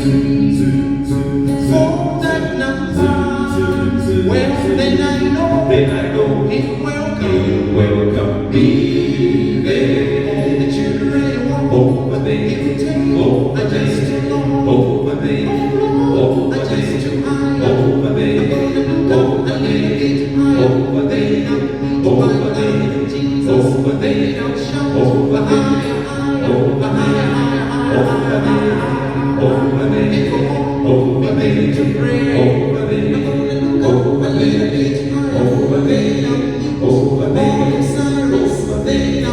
For that number, well, then I know it will come. Be there. The children walk over there. Over there. Over there. Over there. Over there. Over there. Over there. Over there. Jesus. Over there. Over there. Over there. Over there. Over there to pray. Over there. Over there. Over there. Over there. Cyrus. Over there.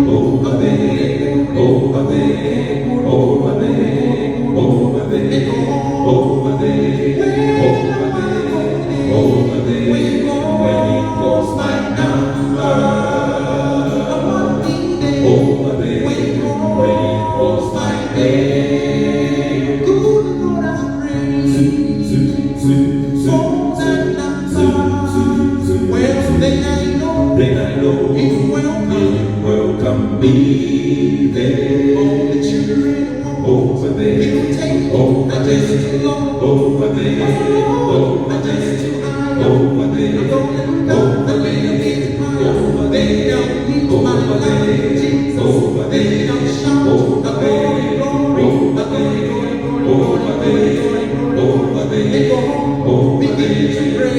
Over there. Over there. Over there. Over there. Over there. Over there. When it goes like number. Over there. When it goes like day. Good Lord, I pray. For that number. Well, then I know it will come. Be there. Oh, the children over there. It will take over there. Over there. Over there. Over there. Over there. Over there. Over there. Jesus. Over there. Over there. Over there. Over there. Over there. Over there.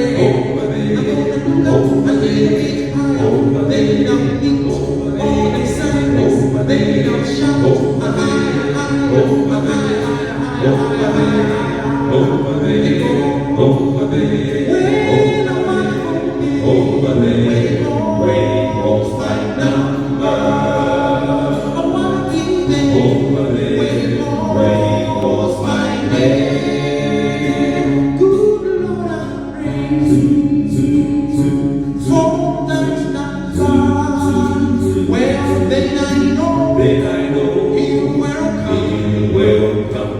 Over there. Over there. Over there, over there, silence, over there, shout, over there, over there, over there, when I want to over there, when it goes like number, I want to be there, over there, when it goes like day. Good Lord, I praise. Then I know He will come.